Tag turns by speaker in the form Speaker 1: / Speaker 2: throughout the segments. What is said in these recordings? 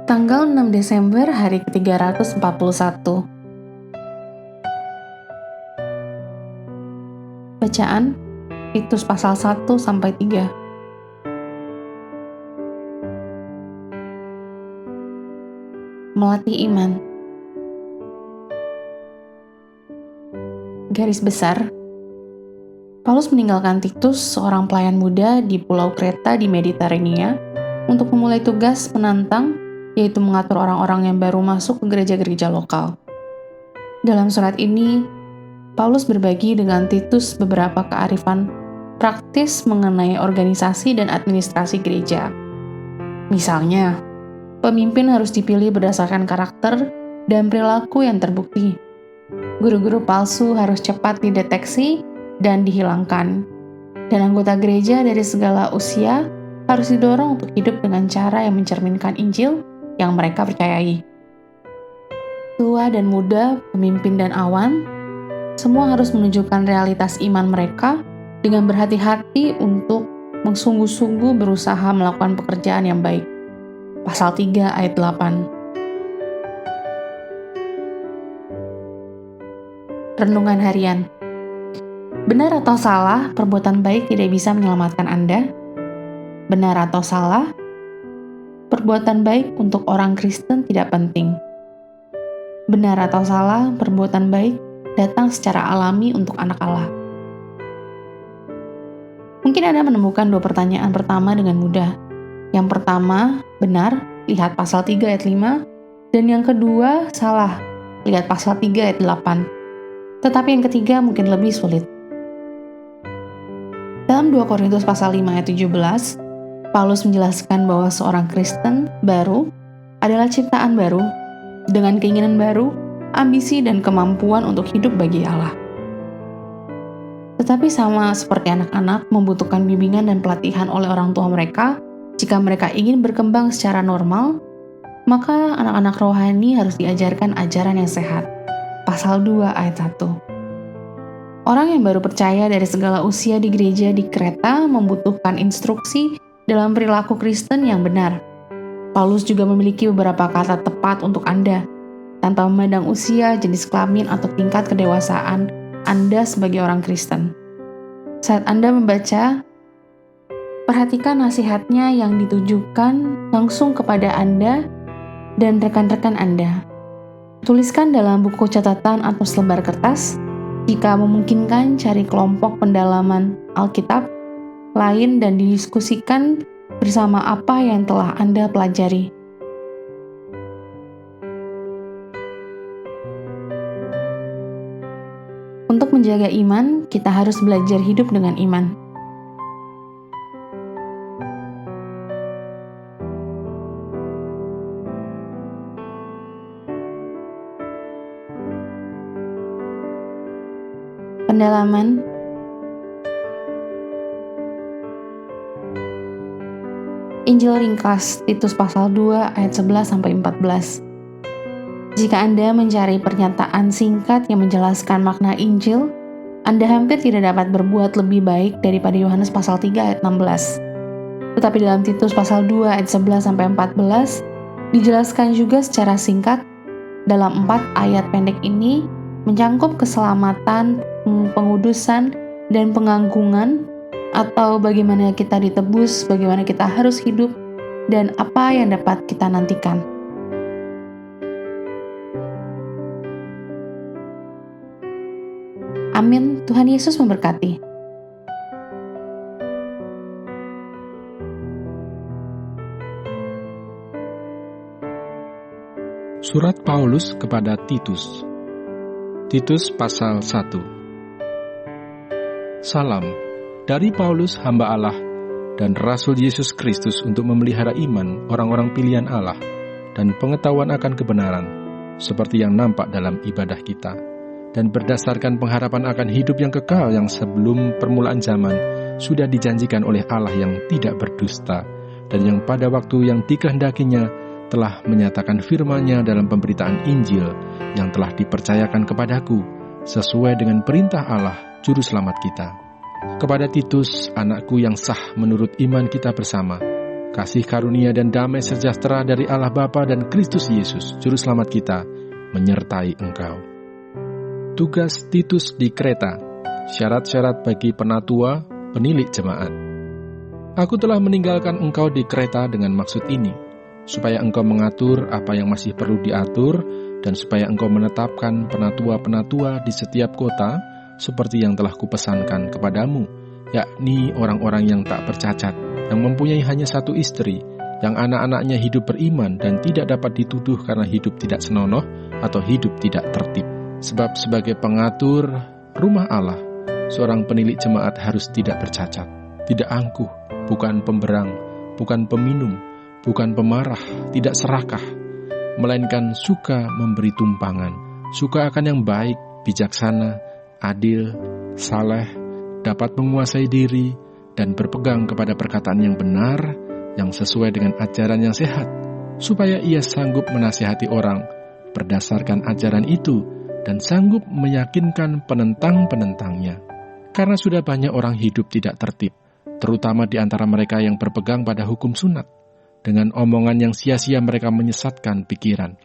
Speaker 1: Tanggal 6 Desember hari ke-341. Bacaan Titus pasal 1-3. Melatih iman. Garis besar, Paulus meninggalkan Titus, seorang pelayan muda di Pulau Kreta di Mediterania, untuk memulai tugas menantang, yaitu mengatur orang-orang yang baru masuk ke gereja-gereja lokal. Dalam surat ini, Paulus berbagi dengan Titus beberapa kearifan praktis mengenai organisasi dan administrasi gereja. Misalnya, pemimpin harus dipilih berdasarkan karakter dan perilaku yang terbukti. Guru-guru palsu harus cepat dideteksi dan dihilangkan. Dan anggota gereja dari segala usia harus didorong untuk hidup dengan cara yang mencerminkan Injil yang mereka percayai. Tua dan muda, pemimpin dan awan, semua harus menunjukkan realitas iman mereka dengan berhati-hati untuk sungguh-sungguh berusaha melakukan pekerjaan yang baik. Pasal 3 ayat 8. Renungan harian. Benar atau salah, perbuatan baik tidak bisa menyelamatkan Anda? Benar atau salah, perbuatan baik untuk orang Kristen tidak penting. Benar atau salah, perbuatan baik datang secara alami untuk anak Allah. Mungkin Anda menemukan dua pertanyaan pertama dengan mudah. Yang pertama, benar, lihat pasal 3 ayat 5, dan yang kedua, salah, lihat pasal 3 ayat 8. Tetapi yang ketiga mungkin lebih sulit. Dalam 2 Korintus pasal 5 ayat 17, Paulus menjelaskan bahwa seorang Kristen baru adalah ciptaan baru, dengan keinginan baru, ambisi dan kemampuan untuk hidup bagi Allah. Tetapi sama seperti anak-anak membutuhkan bimbingan dan pelatihan oleh orang tua mereka, jika mereka ingin berkembang secara normal, maka anak-anak rohani harus diajarkan ajaran yang sehat. Pasal 2 ayat 1. Orang yang baru percaya dari segala usia di gereja di Kreta membutuhkan instruksi dalam perilaku Kristen yang benar. Paulus juga memiliki beberapa kata tepat untuk Anda, tanpa memandang usia, jenis kelamin, atau tingkat kedewasaan Anda sebagai orang Kristen. Saat Anda membaca, perhatikan nasihatnya yang ditujukan langsung kepada Anda dan rekan-rekan Anda. Tuliskan dalam buku catatan atau selebar kertas. Jika memungkinkan, cari kelompok pendalaman Alkitab lain dan didiskusikan bersama apa yang telah Anda pelajari. Untuk menjaga iman, kita harus belajar hidup dengan iman. Pendalaman. Injil ringkas, Titus pasal 2 ayat 11-14. Jika Anda mencari pernyataan singkat yang menjelaskan makna Injil, Anda hampir tidak dapat berbuat lebih baik daripada Yohanes pasal 3 ayat 16. Tetapi dalam Titus pasal 2 ayat 11-14, dijelaskan juga secara singkat. Dalam 4 ayat pendek ini, mencangkup keselamatan, pengudusan, dan penganggungan, atau bagaimana kita ditebus, bagaimana kita harus hidup, dan apa yang dapat kita nantikan. Amin. Tuhan Yesus memberkati.
Speaker 2: Surat Paulus kepada Titus. Titus pasal 1. Salam dari Paulus, hamba Allah dan Rasul Yesus Kristus untuk memelihara iman orang-orang pilihan Allah dan pengetahuan akan kebenaran, seperti yang nampak dalam ibadah kita, dan berdasarkan pengharapan akan hidup yang kekal yang sebelum permulaan zaman sudah dijanjikan oleh Allah yang tidak berdusta, dan yang pada waktu yang dikehendakinya telah menyatakan firman-Nya dalam pemberitaan Injil yang telah dipercayakan kepadaku, sesuai dengan perintah Allah, Juru Selamat kita. Kepada Titus, anakku yang sah menurut iman kita bersama, Kasih karunia dan damai sejahtera dari Allah Bapa dan Kristus Yesus, Juru Selamat kita, menyertai engkau. Tugas Titus di Kreta. Syarat-syarat bagi penatua, penilik jemaat. Aku telah meninggalkan engkau di Kreta dengan maksud ini, supaya engkau mengatur apa yang masih perlu diatur, dan supaya engkau menetapkan penatua-penatua di setiap kota, seperti yang telah kupesankan kepadamu, yakni orang-orang yang tak bercacat, yang mempunyai hanya satu istri, yang anak-anaknya hidup beriman dan tidak dapat dituduh karena hidup tidak senonoh atau hidup tidak tertib. Sebab sebagai pengatur rumah Allah, seorang penilik jemaat harus tidak bercacat, tidak angkuh, bukan pemberang, bukan peminum, bukan pemarah, tidak serakah, melainkan suka memberi tumpangan, suka akan yang baik, bijaksana, adil, saleh, dapat menguasai diri, dan berpegang kepada perkataan yang benar, yang sesuai dengan ajaran yang sehat, supaya ia sanggup menasihati orang berdasarkan ajaran itu, dan sanggup meyakinkan penentang-penentangnya. Karena sudah banyak orang hidup tidak tertib, terutama di antara mereka yang berpegang pada hukum sunat. Dengan omongan yang sia-sia mereka menyesatkan pikiran.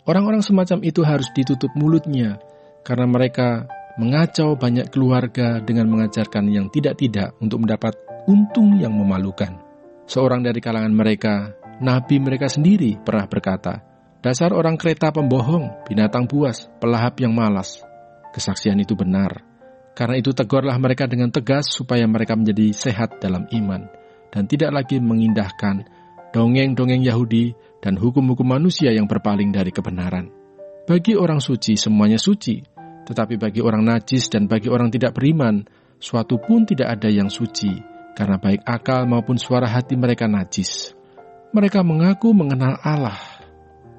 Speaker 2: Orang-orang semacam itu harus ditutup mulutnya, karena mereka mengacau banyak keluarga dengan mengajarkan yang tidak-tidak untuk mendapat untung yang memalukan. Seorang dari kalangan mereka, nabi mereka sendiri, pernah berkata, "Dasar orang Kreta pembohong, binatang buas, pelahap yang malas." Kesaksian itu benar. Karena itu tegurlah mereka dengan tegas supaya mereka menjadi sehat dalam iman dan tidak lagi mengindahkan dongeng-dongeng Yahudi dan hukum-hukum manusia yang berpaling dari kebenaran. Bagi orang suci semuanya suci, tetapi bagi orang najis dan bagi orang tidak beriman, suatu pun tidak ada yang suci, karena baik akal maupun suara hati mereka najis. Mereka mengaku mengenal Allah,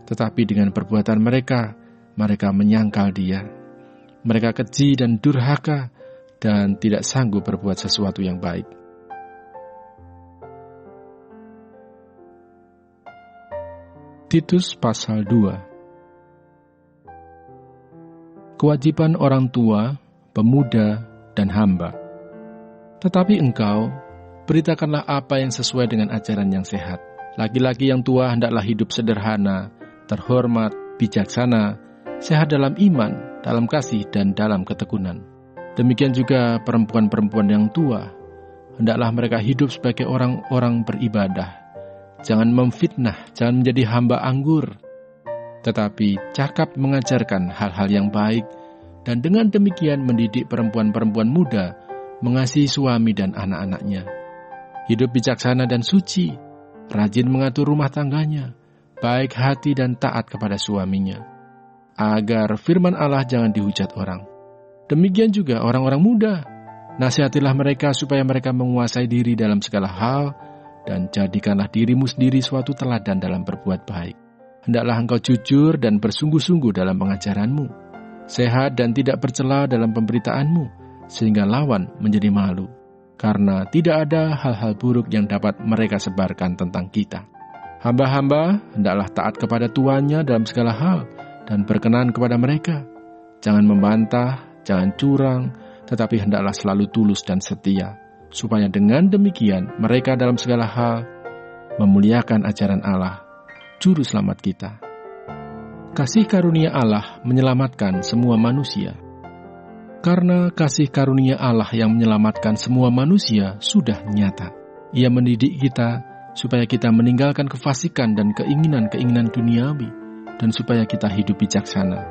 Speaker 2: tetapi dengan perbuatan mereka menyangkal Dia. Mereka keji dan durhaka, dan tidak sanggup berbuat sesuatu yang baik. Titus pasal 2. Kewajiban orang tua, pemuda, dan hamba. Tetapi engkau, beritakanlah apa yang sesuai dengan ajaran yang sehat. Laki-laki yang tua hendaklah hidup sederhana, terhormat, bijaksana, sehat dalam iman, dalam kasih, dan dalam ketekunan. Demikian juga perempuan-perempuan yang tua, hendaklah mereka hidup sebagai orang-orang beribadah. Jangan memfitnah, jangan menjadi hamba anggur, tetapi cakap mengajarkan hal-hal yang baik, dan dengan demikian mendidik perempuan-perempuan muda mengasihi suami dan anak-anaknya. Hidup bijaksana dan suci, rajin mengatur rumah tangganya, baik hati dan taat kepada suaminya, agar firman Allah jangan dihujat orang. Demikian juga orang-orang muda, nasihatilah mereka supaya mereka menguasai diri dalam segala hal, dan jadikanlah dirimu sendiri suatu teladan dalam berbuat baik. Hendaklah engkau jujur dan bersungguh-sungguh dalam pengajaranmu, sehat dan tidak bercela dalam pemberitaanmu, sehingga lawan menjadi malu, karena tidak ada hal-hal buruk yang dapat mereka sebarkan tentang kita. Hamba-hamba hendaklah taat kepada tuannya dalam segala hal, dan berkenan kepada mereka. Jangan membantah, jangan curang, tetapi hendaklah selalu tulus dan setia, supaya dengan demikian mereka dalam segala hal memuliakan ajaran Allah, Juru Selamat kita. Kasih karunia Allah menyelamatkan semua manusia. Karena kasih karunia Allah yang menyelamatkan semua manusia sudah nyata. Ia mendidik kita supaya kita meninggalkan kefasikan dan keinginan-keinginan duniawi, dan supaya kita hidup bijaksana,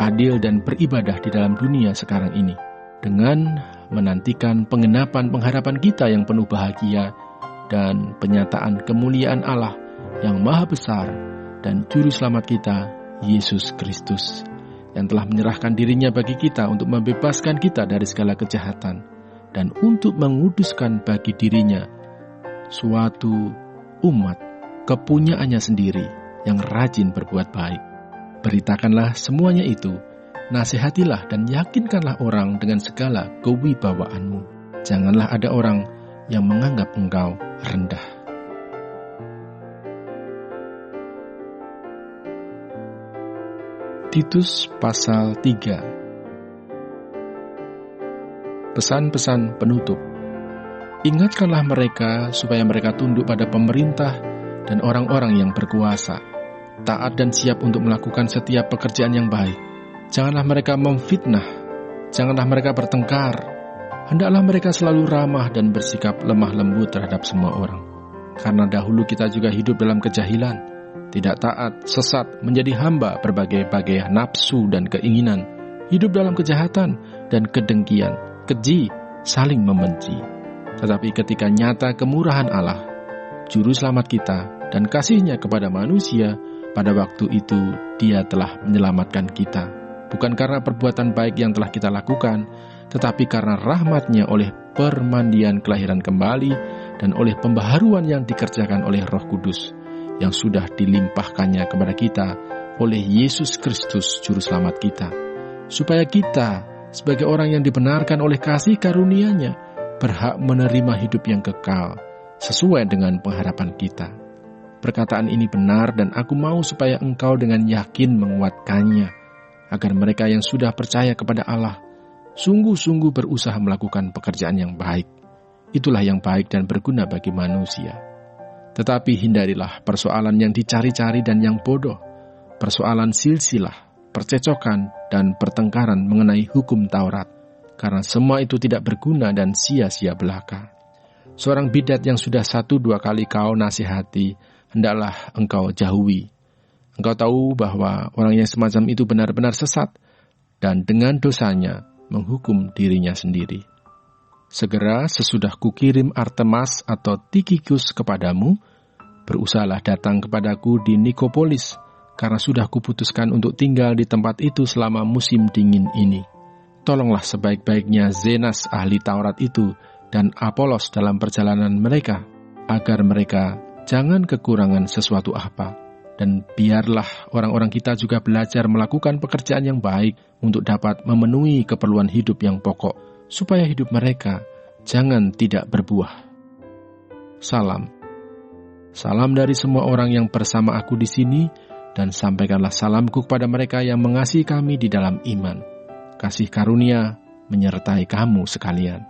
Speaker 2: adil dan beribadah di dalam dunia sekarang ini, dengan menantikan pengenapan pengharapan kita yang penuh bahagia dan penyataan kemuliaan Allah yang maha besar dan Juru Selamat kita, Yesus Kristus, yang telah menyerahkan dirinya bagi kita untuk membebaskan kita dari segala kejahatan dan untuk menguduskan bagi dirinya suatu umat kepunyaannya sendiri yang rajin berbuat baik. Beritakanlah semuanya itu, nasihatilah dan yakinkanlah orang dengan segala kewibawaanmu. Janganlah ada orang yang menganggap engkau rendah. Titus pasal 3. Pesan-pesan penutup. Ingatkanlah mereka supaya mereka tunduk pada pemerintah dan orang-orang yang berkuasa, taat dan siap untuk melakukan setiap pekerjaan yang baik. Janganlah mereka memfitnah, janganlah mereka bertengkar. Hendaklah mereka selalu ramah dan bersikap lemah lembut terhadap semua orang. Karena dahulu kita juga hidup dalam kejahilan, tidak taat, sesat, menjadi hamba berbagai-bagai nafsu dan keinginan, hidup dalam kejahatan dan kedengkian, keji, saling membenci. Tetapi ketika nyata kemurahan Allah, Juru Selamat kita, dan kasih-Nya kepada manusia, pada waktu itu Dia telah menyelamatkan kita. Bukan karena perbuatan baik yang telah kita lakukan, tetapi karena rahmat-Nya oleh permandian kelahiran kembali dan oleh pembaharuan yang dikerjakan oleh Roh Kudus, yang sudah dilimpahkannya kepada kita oleh Yesus Kristus Juru Selamat kita, supaya kita sebagai orang yang dibenarkan oleh kasih karunia-Nya berhak menerima hidup yang kekal sesuai dengan pengharapan kita. Perkataan ini benar dan aku mau supaya engkau dengan yakin menguatkannya, agar mereka yang sudah percaya kepada Allah sungguh-sungguh berusaha melakukan pekerjaan yang baik. Itulah yang baik dan berguna bagi manusia. Tetapi hindarilah persoalan yang dicari-cari dan yang bodoh, persoalan silsilah, percecokan, dan pertengkaran mengenai hukum Taurat, karena semua itu tidak berguna dan sia-sia belaka. Seorang bidat yang sudah 1-2 kali kau nasihati, hendaklah engkau jauhi. Engkau tahu bahwa orang yang semacam itu benar-benar sesat, dan dengan dosanya menghukum dirinya sendiri. Segera sesudah kukirim Artemas atau Tikhikus kepadamu, berusahalah datang kepadaku di Nikopolis, karena sudah kuputuskan untuk tinggal di tempat itu selama musim dingin ini. Tolonglah sebaik-baiknya Zenas ahli Taurat itu dan Apolos dalam perjalanan mereka, agar mereka jangan kekurangan sesuatu apa. Dan biarlah orang-orang kita juga belajar melakukan pekerjaan yang baik untuk dapat memenuhi keperluan hidup yang pokok, supaya hidup mereka jangan tidak berbuah. Salam. Salam dari semua orang yang bersama aku di sini, dan sampaikanlah salamku kepada mereka yang mengasihi kami di dalam iman. Kasih karunia menyertai kamu sekalian.